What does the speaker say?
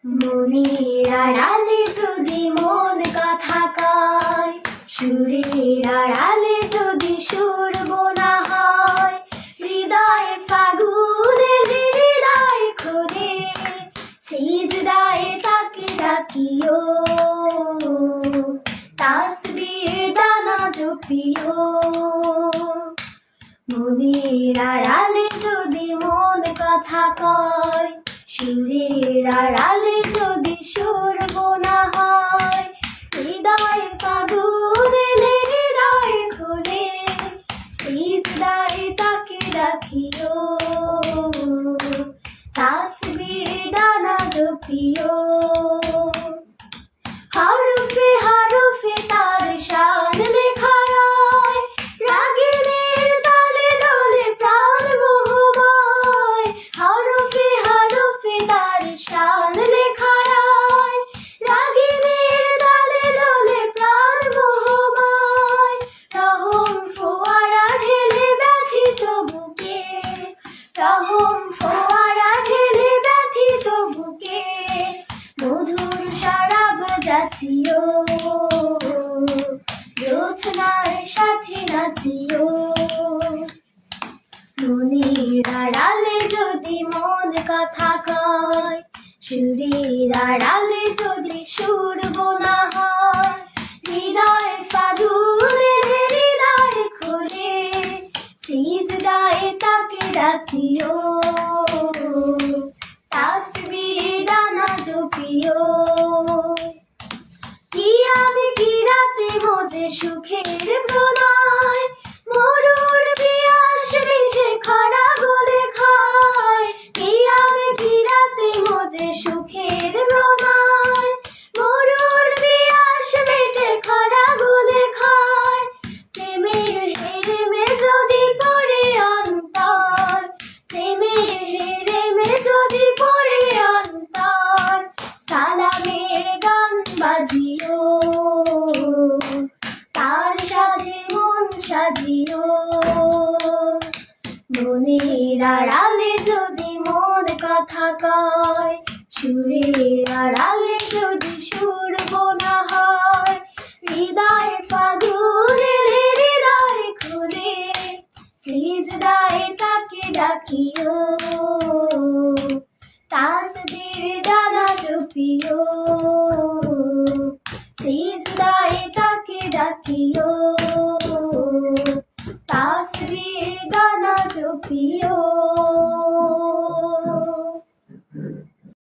মনের আড়ালে যদি মন কথা কয়, সুরের আড়ালে যদি সুর বোনা হয়, হৃদয়ে ফাগুন এলে হৃদয় খোলে, সিজদায় তাকে ডাকিও, তাসবির দানা জপিও। মনের আড়ালে যদি মন কথা কয়, সুরের আড়ালে যদি সুর বোনা হয়, হৃদয় ফাগুন এলে হৃদয় খোলে, সিজদায় তাকে রাখিও, তাসবির দানা জপিও। হরফে হরফে তার শান লেখা রয়, রাগিনীর তালে দোলে প্রাণ মোহময়। হরফে হরফে তার শান লেখা রয়, রাগিনীর তালে দোলে প্রাণ মোহময়। রহম ফোয়ারা ঢেলে ব্যথিত বুকে, রহম ফোয়ারা ঢেলে ব্যথিত বুকে, মধুর শরাব যাচিও, জোছনার সাথে নাচিও। মনের আড়ালে যদি মন কথা কয়, সুরের আড়ালে যদি সুর বোনা হয়, হৃদয় ফাগুন এলে হৃদয় খোলে, সিজদায় তাকে রাখিও, তাসবির দানা জপিও। কি আমি কি রাতে মজে সুখের প্রণয়, মরুর পিয়াস মিঠে খরা গলে খায়। কি আমি কি রাতে মজে সুখের প্রণয়, মরুর পিয়াস মিঠে খরা গলে খায়। প্রেমের হেরেমে যদি পড়ে অন্তর, প্রেমের হেরেমে যদি পড়ে অন্তর, সালামের গান বাজিও, তার সাজে মন সাজিও। মনের আড়ালে যদি মন কথা কয়, সুরের আড়ালে যদি সুর বোনা হয়, হৃদয় ফাগুন এলে হৃদয় খোলে, সিজদায় তাকে ডাকিও, তাসবির দানা জপিও, সিজদায় তাকে ডাকিও, তাসবির দানা জপিও।